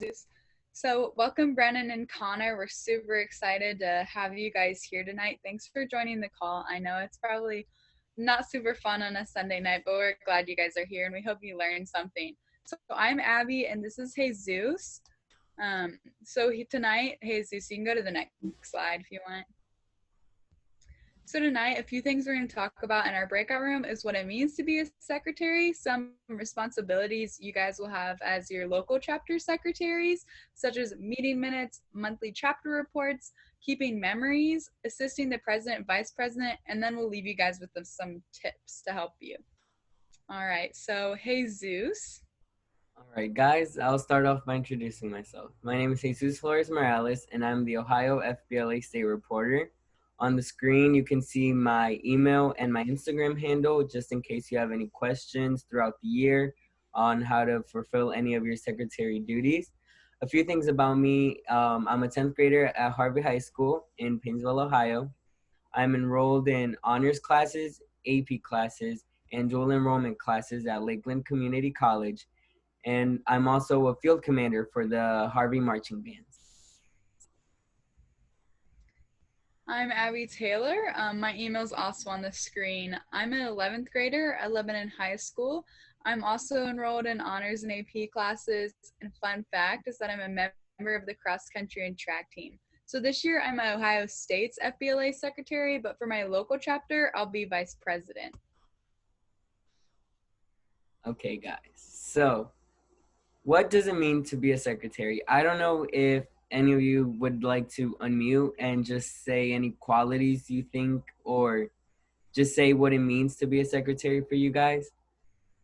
Jesus. So, welcome, Brennan and Connor. We're super excited to have you guys here tonight. Thanks for joining the call. I know it's probably not super fun on a Sunday night, but we're glad you guys are here and we hope you learned something. So, I'm Abby and this is Jesus. Tonight, Jesus, you can go to the next slide if you want. So tonight, a few things we're going to talk about in our breakout room is what it means to be a secretary, some responsibilities you guys will have as your local chapter secretaries, such as meeting minutes, monthly chapter reports, keeping memories, assisting the president, vice president, and then we'll leave you guys with some tips to help you. All right, so Jesus. All right, guys, I'll start off by introducing myself. My name is Jesus Flores Morales, and I'm the Ohio FBLA State Reporter. On the screen, you can see my email and my Instagram handle, just in case you have any questions throughout the year on how to fulfill any of your secretary duties. A few things about me. I'm a 10th grader at Harvey High School in Painesville, Ohio. I'm enrolled in honors classes, AP classes, and dual enrollment classes at Lakeland Community College, and I'm also a field commander for the Harvey Marching Bands. I'm Abby Taylor. My email is also on the screen. I'm an 11th grader at Lebanon High School. I'm also enrolled in honors and AP classes. And fun fact is that I'm a member of the cross country and track team. So this year I'm Ohio State's FBLA secretary, but for my local chapter, I'll be vice president. Okay, guys. So, what does it mean to be a secretary? I don't know if any of you would like to unmute and just say any qualities you think, or just say what it means to be a secretary for you guys.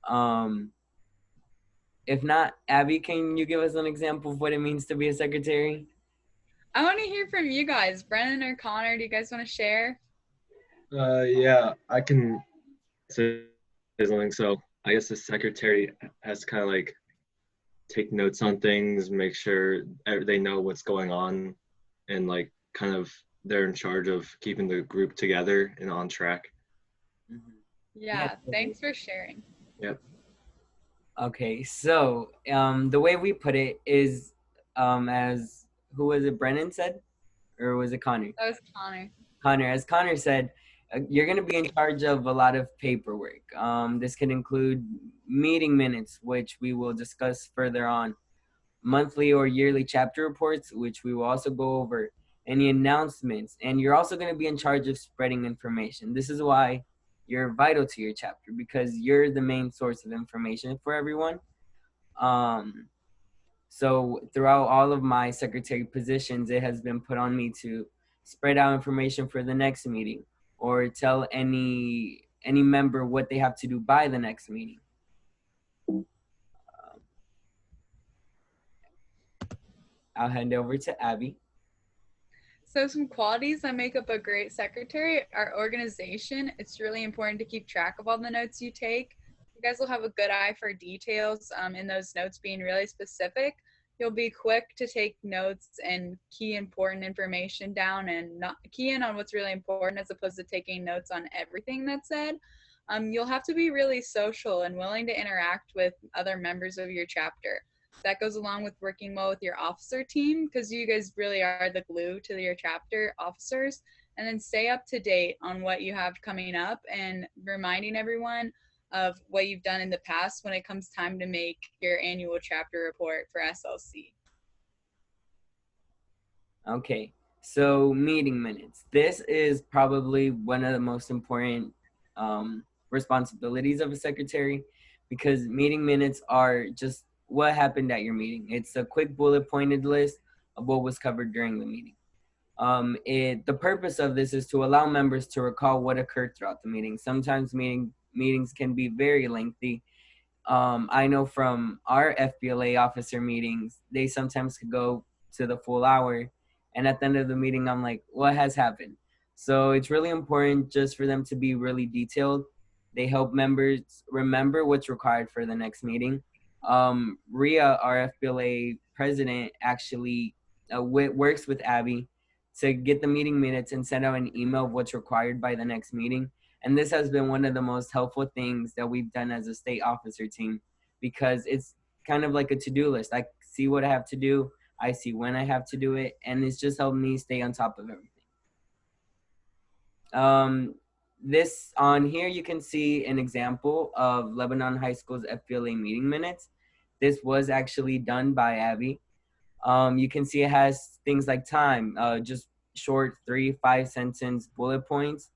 Um, if not, Abby, can you give us an example of what it means to be a secretary? I want to hear from you guys. Brennan or Connor, do you guys want to share? Yeah, I can say something. So I guess the secretary has to kind of like take notes on things, make sure they know what's going on, and like kind of they're in charge of keeping the group together and on track. Mm-hmm. Yeah, thanks for sharing. Yep. Okay, so the way we put it is as who was it? Brennan said, or was it Connor? That was Connor. Connor, as Connor said, you're going to be in charge of a lot of paperwork. This could include meeting minutes, which we will discuss further on, monthly or yearly chapter reports, which we will also go over, any announcements, and you're also going to be in charge of spreading information. This is why you're vital to your chapter, because you're the main source of information for everyone. So throughout all of my secretary positions, it has been put on me to spread out information for the next meeting, or tell any member what they have to do by the next meeting. I'll hand over to Abby. So some qualities that make up a great secretary are organization. It's really important to keep track of all the notes you take. You guys will have a good eye for details in those notes being really specific. You'll be quick to take notes and key important information down and not key in on what's really important as opposed to taking notes on everything that's said. You'll have to be really social and willing to interact with other members of your chapter. That goes along with working well with your officer team because you guys really are the glue to your chapter officers. And then stay up to date on what you have coming up and reminding everyone of what you've done in the past when it comes time to make your annual chapter report for SLC. Okay, so meeting minutes. This is probably one of the most important responsibilities of a secretary, because meeting minutes are just what happened at your meeting. It's a quick bullet pointed list of what was covered during the meeting. The purpose of this is to allow members to recall what occurred throughout the meeting. Sometimes meetings can be very lengthy. I know from our FBLA officer meetings, they sometimes could go to the full hour. And at the end of the meeting, I'm like, what has happened? So it's really important just for them to be really detailed. They help members remember what's required for the next meeting. Ria, our FBLA president, actually works with Abby to get the meeting minutes and send out an email of what's required by the next meeting. And this has been one of the most helpful things that we've done as a state officer team, because it's kind of like a to-do list. I see what I have to do. I see when I have to do it, and it's just helped me stay on top of everything. This on here, you can see an example of Lebanon High School's FBLA meeting minutes. This was actually done by Abby. You can see it has things like time, just short 3-5 sentence bullet points,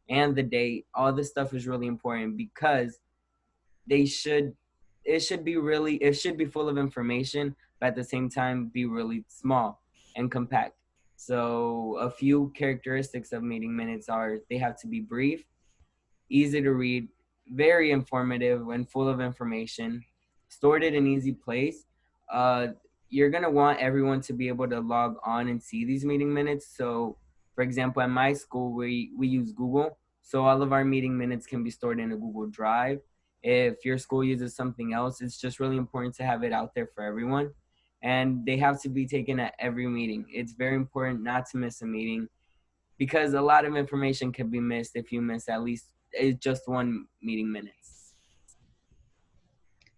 and the date. All this stuff is really important because it should be full of information, but at the same time be really small and compact. So a few characteristics of meeting minutes are they have to be brief, easy to read, very informative and full of information, stored in an easy place. Uh, you're gonna want everyone to be able to log on and see these meeting minutes. So, for example, at my school, we use Google, so all of our meeting minutes can be stored in a Google Drive. If your school uses something else, it's just really important to have it out there for everyone. And they have to be taken at every meeting. It's very important not to miss a meeting because a lot of information can be missed if you miss at least just one meeting minutes.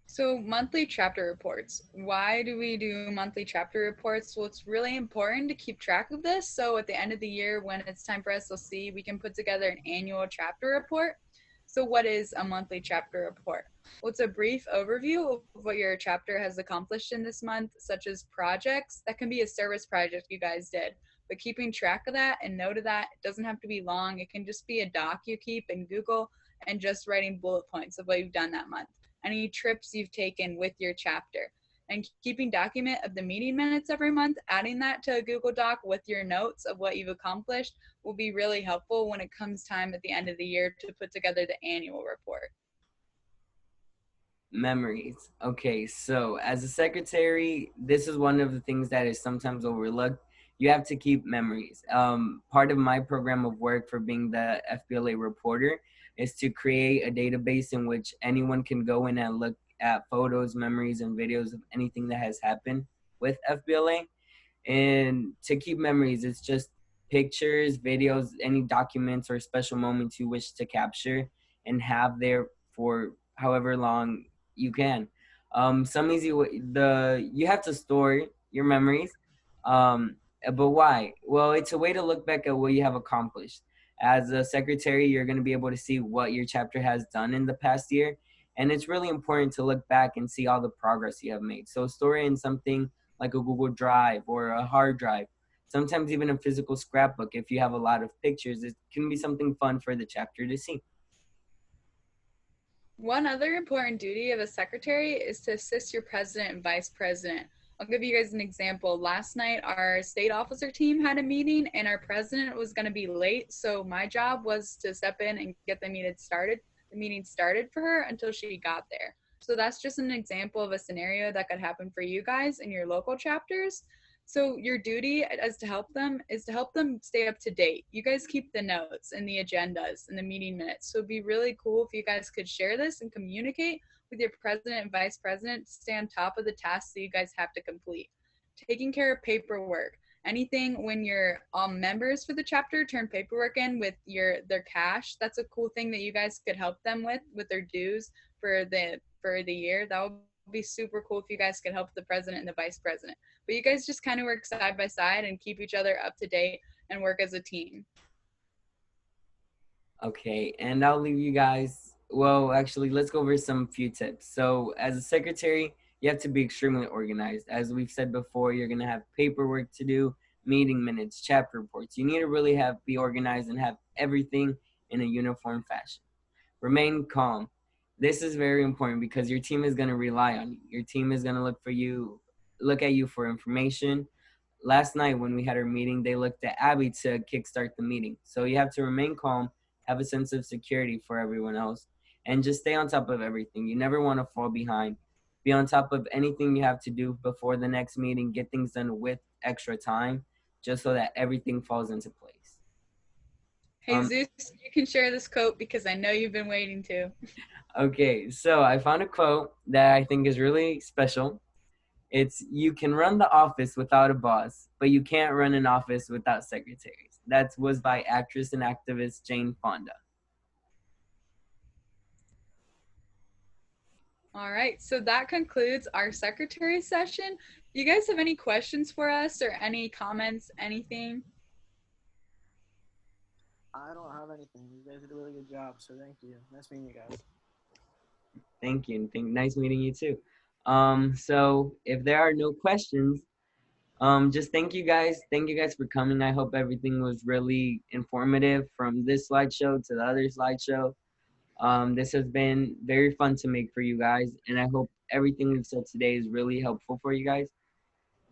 So monthly chapter reports. Why do we do monthly chapter reports? Well, it's really important to keep track of this. So at the end of the year, when it's time for SLC, we can put together an annual chapter report. So what is a monthly chapter report? Well, it's a brief overview of what your chapter has accomplished in this month, such as projects. That can be a service project you guys did. But keeping track of that and note of that, it doesn't have to be long. It can just be a doc you keep in Google and just writing bullet points of what you've done that month. Any trips you've taken with your chapter, and keeping document of the meeting minutes every month, adding that to a Google Doc with your notes of what you've accomplished will be really helpful when it comes time at the end of the year to put together the annual report. Memories. Okay, so as a secretary, this is one of the things that is sometimes overlooked. You have to keep memories. Part of my program of work for being the FBLA reporter is to create a database in which anyone can go in and look at photos, memories, and videos of anything that has happened with FBLA. And to keep memories, it's just pictures, videos, any documents or special moments you wish to capture and have there for however long you can. Some easy way, you have to store your memories. But why? Well, it's a way to look back at what you have accomplished. As a secretary, you're going to be able to see what your chapter has done in the past year. And it's really important to look back and see all the progress you have made. So store it in something like a Google Drive or a hard drive. Sometimes even a physical scrapbook. If you have a lot of pictures, it can be something fun for the chapter to see. One other important duty of a secretary is to assist your president and vice president. I'll give you guys an example. Last night, our state officer team had a meeting and our president was going to be late. So my job was to step in and get the meeting started for her until she got there. So that's just an example of a scenario that could happen for you guys in your local chapters. So your duty as to help them is to help them stay up to date. You guys keep the notes and the agendas and the meeting minutes. So it'd be really cool if you guys could share this and communicate with your president and vice president to stay on top of the tasks that you guys have to complete. Taking care of paperwork. Anything when your members for the chapter turn paperwork in with their cash, that's a cool thing that you guys could help them with their dues for the year. That would be super cool if you guys could help the president and the vice president. But you guys just kind of work side by side and keep each other up to date and work as a team. Okay, and I'll leave you guys. Well, actually, let's go over some few tips. So as a secretary, you have to be extremely organized. As we've said before, you're going to have paperwork to do, meeting minutes, chapter reports. You need to really be organized and have everything in a uniform fashion. Remain calm. This is very important because your team is going to rely on you. Your team is going to look at you for information. Last night when we had our meeting, they looked at Abby to kickstart the meeting. So you have to remain calm, have a sense of security for everyone else, and just stay on top of everything. You never want to fall behind. Be on top of anything you have to do before the next meeting. Get things done with extra time, just so that everything falls into place. Hey, Zeus, you can share this quote because I know you've been waiting to. Okay, so I found a quote that I think is really special. It's, "You can run the office without a boss, but you can't run an office without secretaries." That was by actress and activist Jane Fonda. All right, so that concludes our secretary session. You guys have any questions for us or any comments, anything? I don't have anything. You guys did a really good job, so thank you. Nice meeting you guys. Thank you. Nice meeting you too. So if there are no questions, just thank you guys. Thank you guys for coming. I hope everything was really informative from this slideshow to the other slideshow. This has been very fun to make for you guys, and I hope everything we've said today is really helpful for you guys.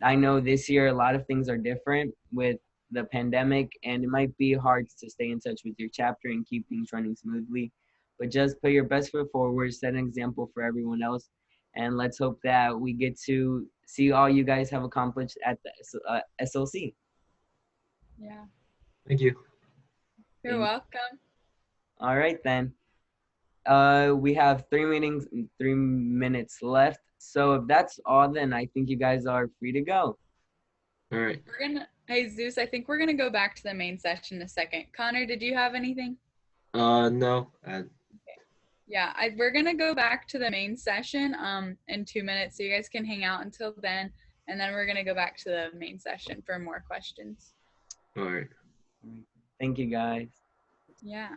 I know this year a lot of things are different with the pandemic, and it might be hard to stay in touch with your chapter and keep things running smoothly. But just put your best foot forward, set an example for everyone else, and let's hope that we get to see all you guys have accomplished at the SLC. Yeah. Thank you. You're welcome. All right then. We have 3 minutes left. So if that's all, then I think you guys are free to go. All right. Hey Zeus, I think we're gonna go back to the main session in a second. Connor, did you have anything? No. Yeah, we're gonna go back to the main session in 2 minutes, so you guys can hang out until then, and then we're gonna go back to the main session for more questions. All right. Thank you guys. Yeah.